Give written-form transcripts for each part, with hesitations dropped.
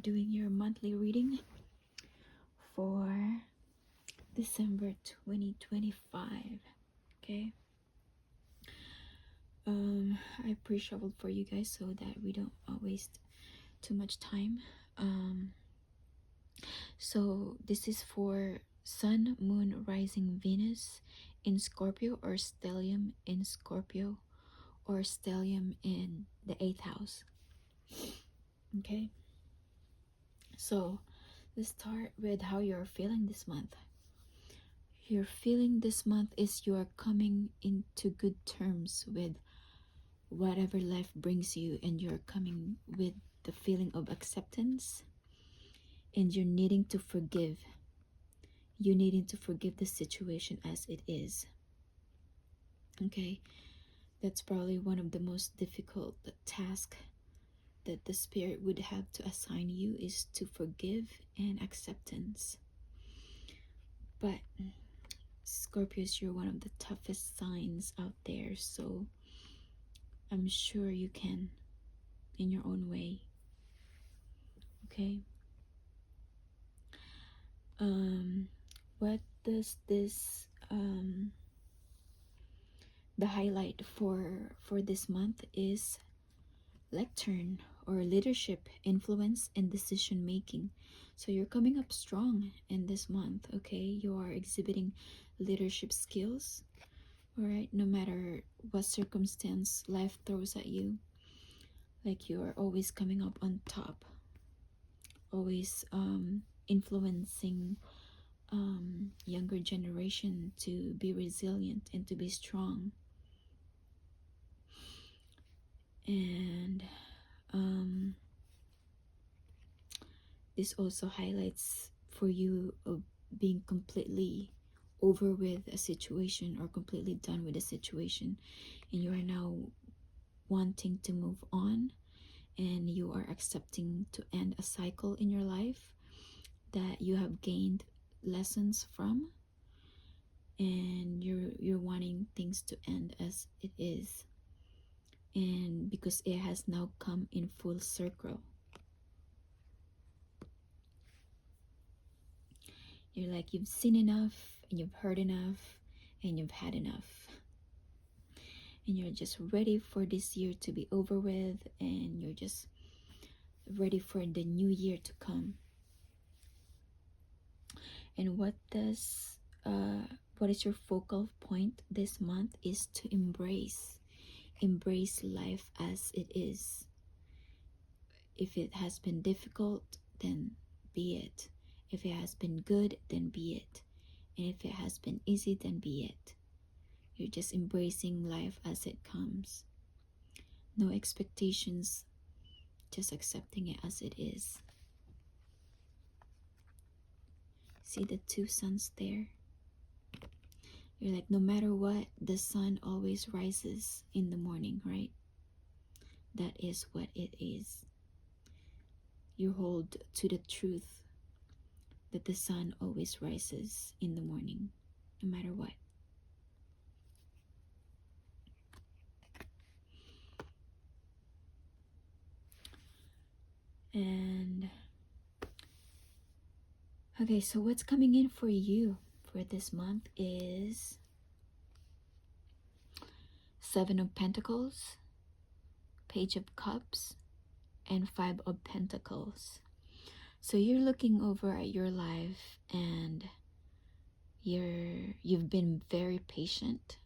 doing your monthly reading for December 2025. Okay. I pre-shuffled for you guys so that we don't waste too much time. So this is for Sun, Moon, Rising, Venus in Scorpio, or Stellium in Scorpio, or Stellium in the 8th house. Okay. So let's start with how you're feeling this month. Your feeling this month is you are coming into good terms with whatever life brings you, and you're coming with the feeling of acceptance, and you're needing to forgive. You needing to forgive the situation as it is. Okay, that's probably one of the most difficult tasks that the spirit would have to assign you, is to forgive and acceptance. But Scorpios, you're one of the toughest signs out there, so I'm sure you can in your own way. Okay. What does this the highlight for this month is lectern, or leadership, influence, and decision making. So you're coming up strong in this month. Okay, you are exhibiting leadership skills. All right, no matter what circumstance life throws at you, like you are always coming up on top, always influencing younger generation to be resilient and to be strong. And this also highlights for you of being completely over with a situation, or completely done with a situation, and you are now wanting to move on, and you are accepting to end a cycle in your life that you have gained lessons from, and you're wanting things to end as it is, and because it has now come in full circle. You're like, you've seen enough, and you've heard enough, and you've had enough, and you're just ready for this year to be over with, and you're just ready for the new year to come. And what is your focal point this month is to embrace life as it is. If it has been difficult, then be it. If it has been good, then be it. And if it has been easy, then be it. You're just embracing life as it comes. No expectations, just accepting it as it is. See the two suns there? You're like, no matter what, the sun always rises in the morning, right? That is what it is. You hold to the truth that the sun always rises in the morning, no matter what. And okay, so what's coming in for you for this month is Seven of Pentacles, Page of Cups, and Five of Pentacles. So you're looking over at your life, and you've been very patient,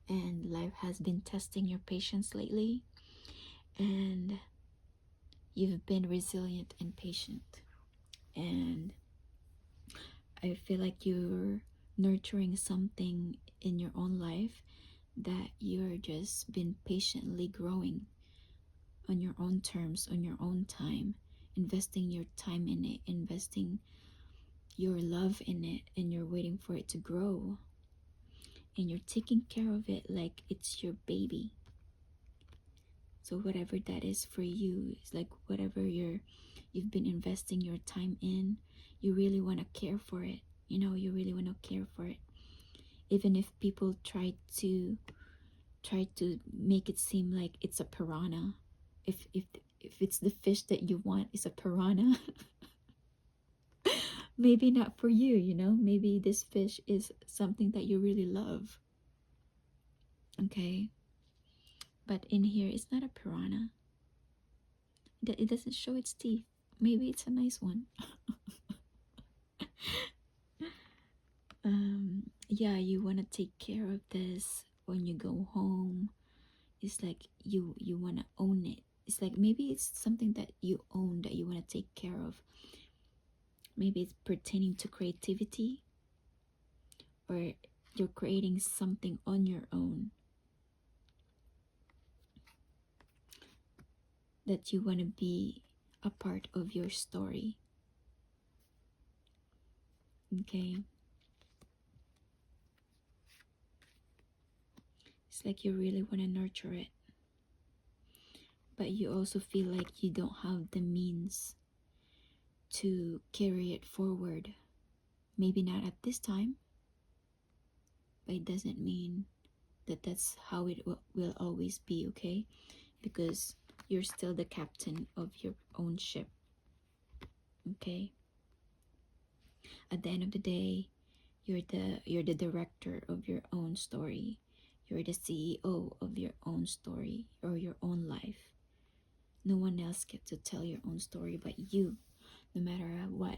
and life has been testing your patience lately, and you've been resilient and patient. And I feel like you're nurturing something in your own life that you're just been patiently growing on your own terms, on your own time, investing your time in it, investing your love in it, and you're waiting for it to grow, and you're taking care of it like it's your baby. So whatever that is for you, is like whatever you've been investing your time in, you really want to care for it. You know, you really want to care for it, even if people try to make it seem like it's a piranha. If if it's the fish that you want is a piranha, maybe not for you, you know? Maybe this fish is something that you really love. Okay? But in here, it's not a piranha. It doesn't show its teeth. Maybe it's a nice one. Yeah, you want to take care of this when you go home. It's like you want to own it. It's like maybe it's something that you own that you want to take care of. Maybe it's pertaining to creativity, or you're creating something on your own that you want to be a part of your story. Okay? It's like you really want to nurture it, but you also feel like you don't have the means to carry it forward. Maybe not at this time, but it doesn't mean that that's how it will always be, okay? Because you're still the captain of your own ship, okay? At the end of the day, you're the director of your own story. You're the CEO of your own story or your own life. No one else gets to tell your own story but you. No matter what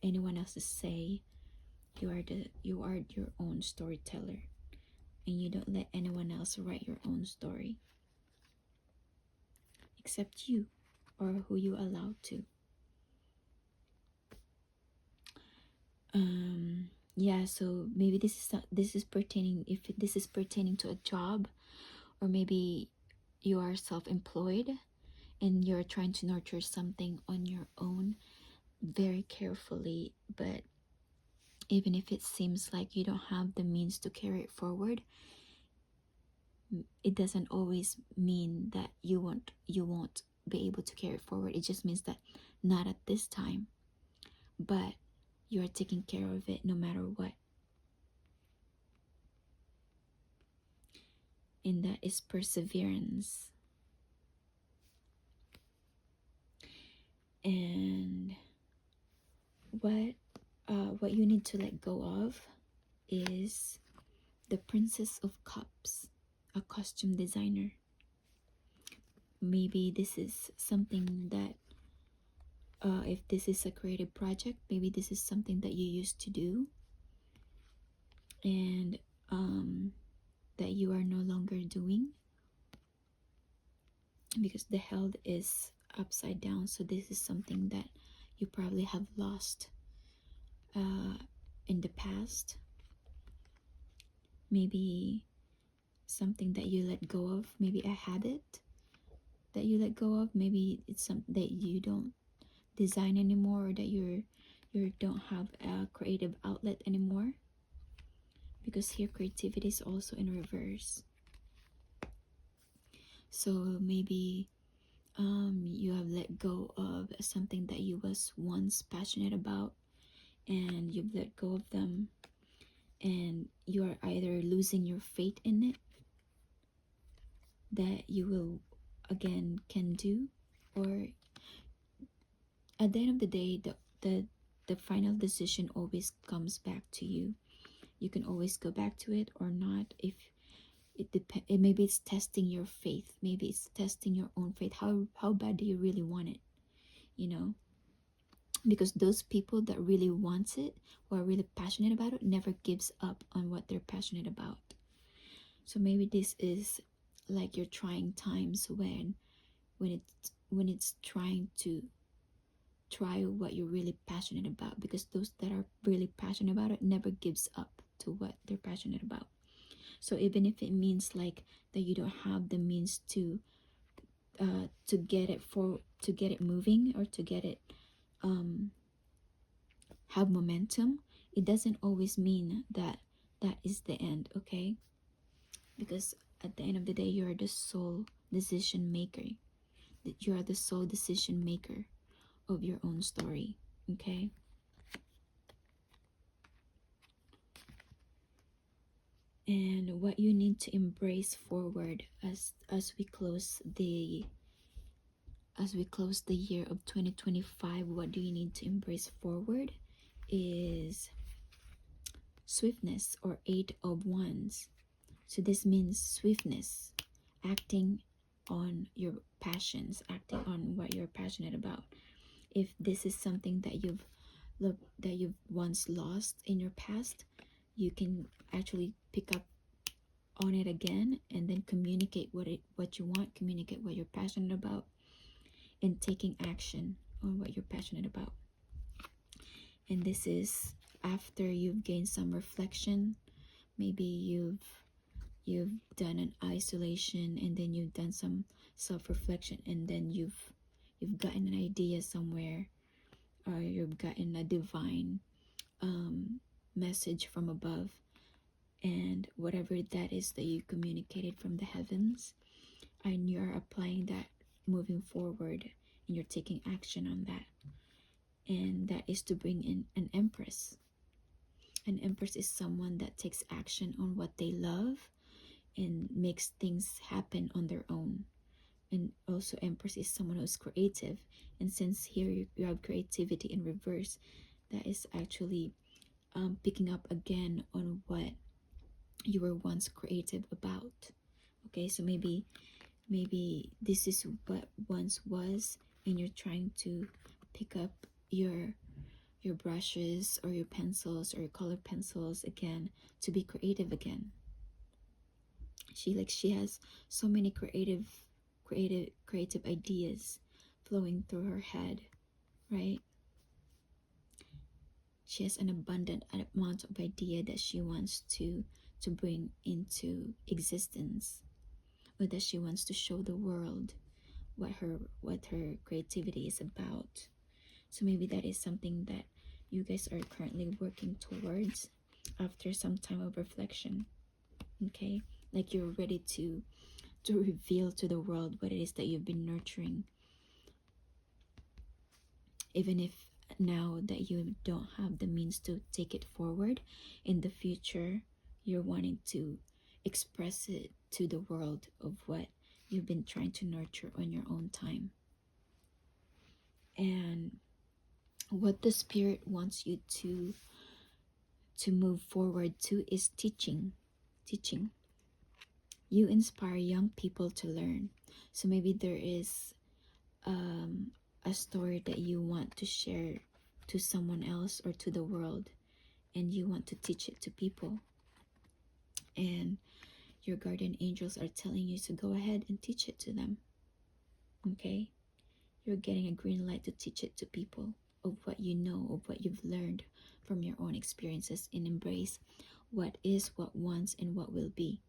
anyone else say, you are your own storyteller, and you don't let anyone else write your own story except you, or who you allow to. Yeah, so maybe this is pertaining, if this is pertaining to a job, or maybe you are self-employed and you're trying to nurture something on your own very carefully, but even if it seems like you don't have the means to carry it forward, it doesn't always mean that you won't be able to carry it forward. It just means that not at this time, but you're taking care of it no matter what. And that is perseverance. And what you need to let go of is the Princess of Cups, a costume designer. Maybe this is something that, if this is a creative project, maybe this is something that you used to do, and that you are no longer doing, because the held is upside down. So this is something that you probably have lost in the past. Maybe something that you let go of, maybe a habit that you let go of, maybe it's something that you don't design anymore, or that you don't have a creative outlet anymore, because here creativity is also in reverse. So maybe you have let go of something that you was once passionate about, and you've let go of them, and you are either losing your faith in it, that you will again can do, or at the end of the day, the final decision always comes back to you. You can always go back to it or not. If maybe it's testing your faith, maybe it's testing your own faith. How bad do you really want it, you know? Because those people that really wants it, or are really passionate about it, never gives up on what they're passionate about. So maybe this is like your trying times, when it's trying to try what you're really passionate about, because those that are really passionate about it never gives up to what they're passionate about. So even if it means like that you don't have the means to get it moving, or to get it have momentum, it doesn't always mean that that is the end, okay? Because at the end of the day, you're the sole decision maker. You are the sole decision maker of your own story, okay? And what you need to embrace forward as we close as we close the year of 2025, what do you need to embrace forward is swiftness, or Eight of Wands. So this means swiftness, acting on your passions, acting on what you're passionate about. If this is something that you've once lost in your past, you can actually pick up on it again and then communicate what you want, communicate what you're passionate about, and taking action on what you're passionate about. And this is after you've gained some reflection. Maybe you've done an isolation, and then you've done some self-reflection, and then you've gotten an idea somewhere, or you've gotten a divine message from above, and whatever that is that you communicated from the heavens, and you're applying that moving forward, and you're taking action on that. And that is to bring in an empress. An empress is someone that takes action on what they love and makes things happen on their own. And also empress is someone who's creative, and since here you have creativity in reverse, that is actually picking up again on what you were once creative about. Okay, so maybe this is what once was, and you're trying to pick up your brushes or your pencils or your colored pencils again to be creative again. She has so many creative ideas flowing through her head, right? She has an abundant amount of idea that she wants to bring into existence, or that she wants to show the world what her creativity is about. So maybe that is something that you guys are currently working towards after some time of reflection. Okay, like you're ready to reveal to the world what it is that you've been nurturing, even if now that you don't have the means to take it forward. In the future, you're wanting to express it to the world of what you've been trying to nurture on your own time. And what the spirit wants you to move forward to is teaching. You inspire young people to learn. So maybe there is a story that you want to share to someone else or to the world, and you want to teach it to people, and your guardian angels are telling you to go ahead and teach it to them. Okay, you're getting a green light to teach it to people, of what you know, of what you've learned from your own experiences, and embrace what is, what once, and what will be.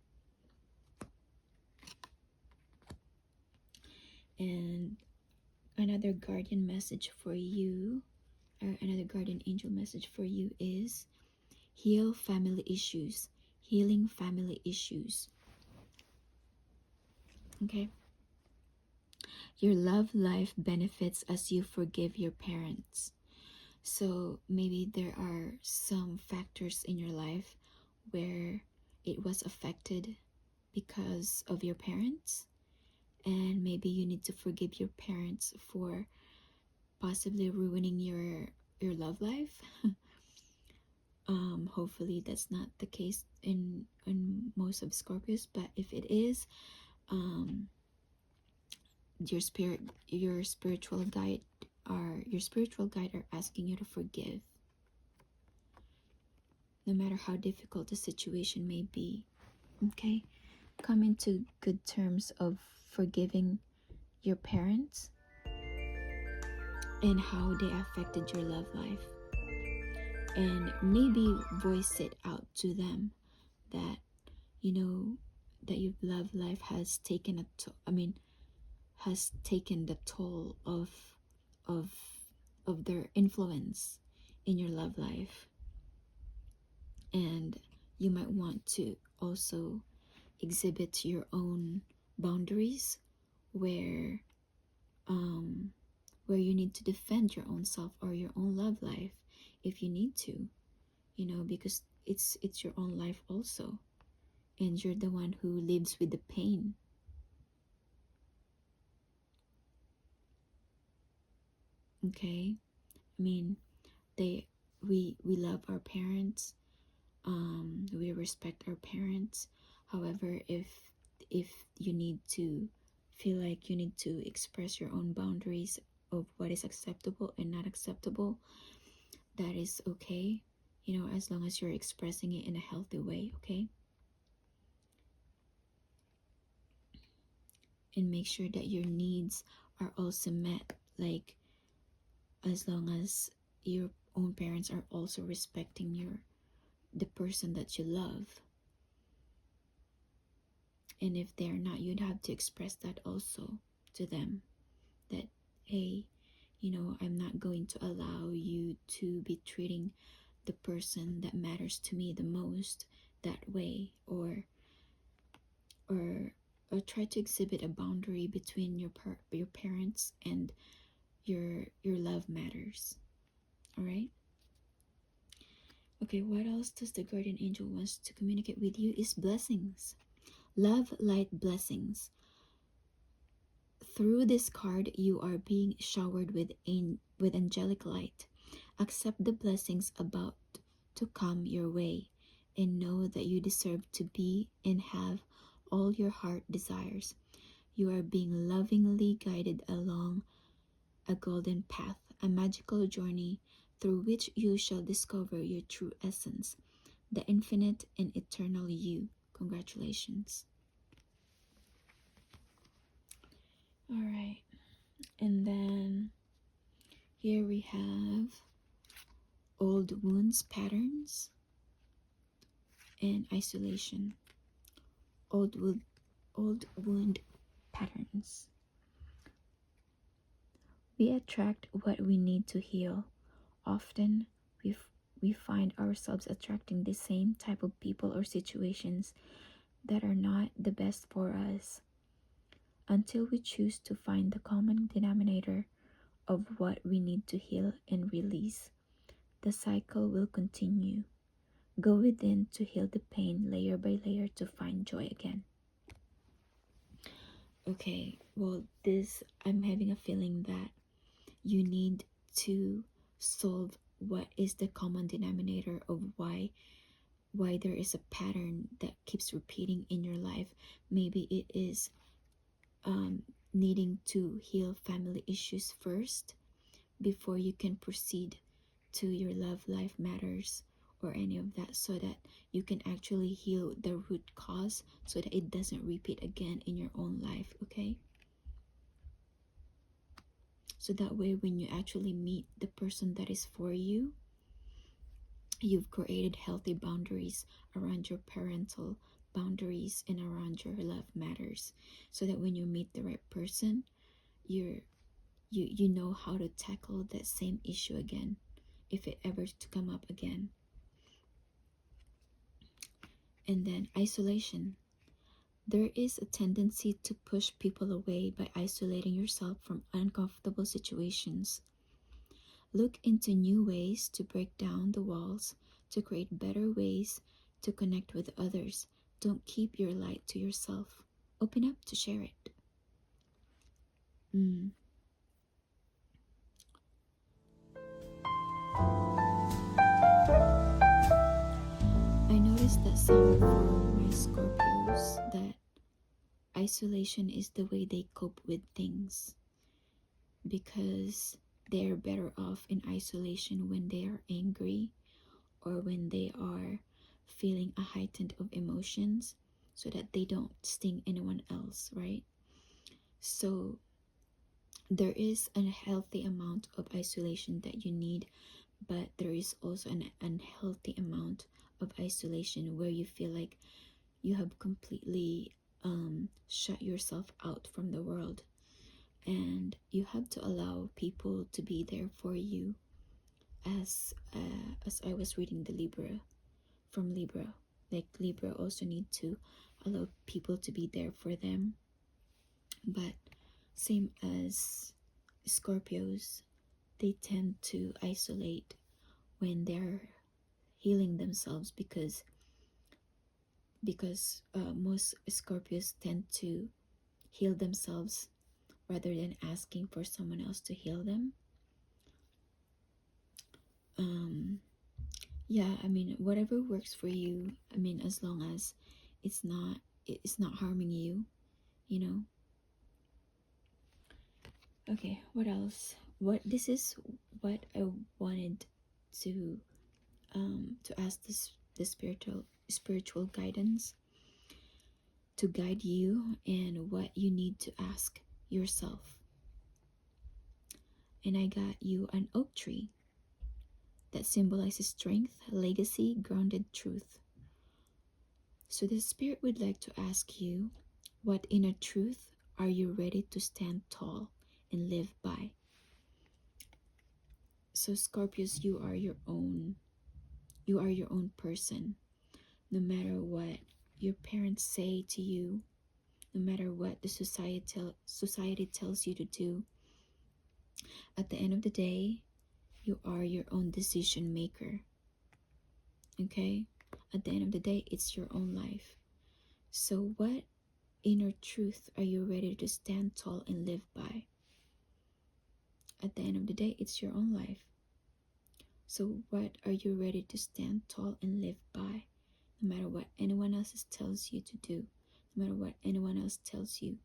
And another guardian message for you, or another guardian angel message for you, is heal family issues. Healing family issues. Okay, your love life benefits as you forgive your parents. So maybe there are some factors in your life where it was affected because of your parents, and maybe you need to forgive your parents for possibly ruining your love life. Hopefully that's not the case in most of Scorpios, but if it is, your spiritual guide are asking you to forgive, no matter how difficult the situation may be. Okay, come into good terms of forgiving your parents and how they affected your love life, and maybe voice it out to them that that your love life has taken has taken the toll of their influence in your love life. And you might want to also exhibit your own boundaries, where you need to defend your own self or your own love life if you need to, because it's your own life also, and you're the one who lives with the pain. Okay, I mean, they we love our parents, we respect our parents. However, if you need to feel like you need to express your own boundaries of what is acceptable and not acceptable, that is okay, you know, as long as you're expressing it in a healthy way. Okay, and make sure that your needs are also met, like as long as your own parents are also respecting the person that you love. And if they're not, you'd have to express that also to them, that hey, you know, I'm not going to allow you to be treating the person that matters to me the most that way, or or try to exhibit a boundary between your parents and your love matters. All right. Okay, what else does the guardian angel wants to communicate with you is blessings. Love, light, blessings. Through this card, you are being showered with angelic light. Accept the blessings about to come your way and know that you deserve to be and have all your heart desires. You are being lovingly guided along a golden path, a magical journey through which you shall discover your true essence, the infinite and eternal you. Congratulations. All right. And then here we have old wounds patterns and isolation. Old wound, old wound patterns. We attract what we need to heal. Often we find ourselves attracting the same type of people or situations that are not the best for us. Until we choose to find the common denominator of what we need to heal and release, the cycle will continue. Go within to heal the pain layer by layer to find joy again. Okay, well, I'm having a feeling that you need to solve what is the common denominator of why there is a pattern that keeps repeating in your life. Maybe it is needing to heal family issues first before you can proceed to your love life matters or any of that, so that you can actually heal the root cause so that it doesn't repeat again in your own life. Okay, so that way when you actually meet the person that is for you, you've created healthy boundaries around your parental boundaries and around your love matters, so that when you meet the right person, you know how to tackle that same issue again if it ever to come up again. And then isolation. There is a tendency to push people away by isolating yourself from uncomfortable situations. Look into new ways to break down the walls, to create better ways to connect with others. Don't keep your light to yourself. Open up to share it. I noticed that some for my Scorpios that isolation is the way they cope with things, because they're better off in isolation when they are angry or when they are feeling a heightened of emotions, so that they don't sting anyone else, right? So there is a healthy amount of isolation that you need, but there is also an unhealthy amount of isolation where you feel like you have completely shut yourself out from the world, and you have to allow people to be there for you. As I was reading the Libra from Libra, like Libra also need to allow people to be there for them, but same as Scorpios, they tend to isolate when they're healing themselves, because most Scorpios tend to heal themselves rather than asking for someone else to heal them. um yeah, I mean, whatever works for you. I mean, as long as it's not harming you, you know. Okay, what else? What this is what I wanted to ask this the spiritual guidance to guide you and what you need to ask yourself. And I got you an oak tree that symbolizes strength, legacy, grounded truth. So the spirit would like to ask you, what inner truth are you ready to stand tall and live by? So Scorpios, you are your own person. No matter what your parents say to you, no matter what the society tells you to do, at the end of the day, you are your own decision maker. Okay? At the end of the day, it's your own life. So what inner truth are you ready to stand tall and live by? At the end of the day, it's your own life. So what are you ready to stand tall and live by? No matter what anyone else tells you to do, no matter what anyone else tells you.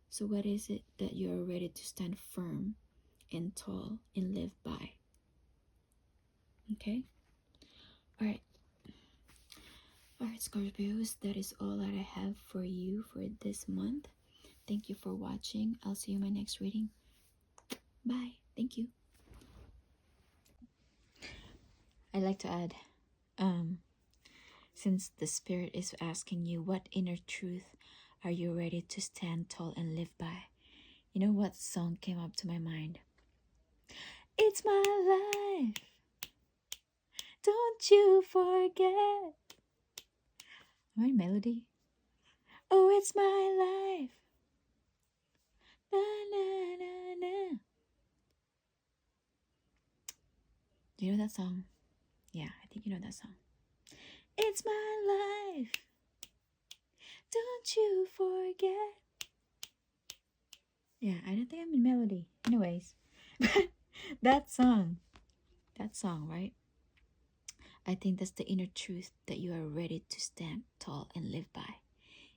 So what is it that you are ready to stand firm and tall and live by? Okay? Alright. Alright, Scorpios, that is all that I have for you for this month. Thank you for watching. I'll see you in my next reading. Bye. Thank you. I'd like to add, since the spirit is asking you, what inner truth are you ready to stand tall and live by? You know what song came up to my mind? It's my life. Don't you forget. Am I melody? Oh, it's my life. Na, na, na, na. Do you know that song? Yeah, I think you know that song. It's my life. Don't you forget. Yeah, I don't think I'm in melody. Anyways, that song, right? I think that's the inner truth that you are ready to stand tall and live by.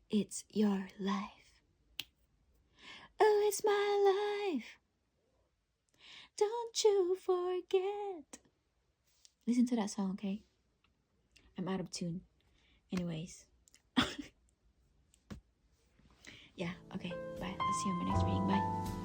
It's your life. Oh, it's my life. Don't you forget. Listen to that song, okay? I'm out of tune. Anyways. Yeah, okay. Bye. I'll see you in my next reading. Bye.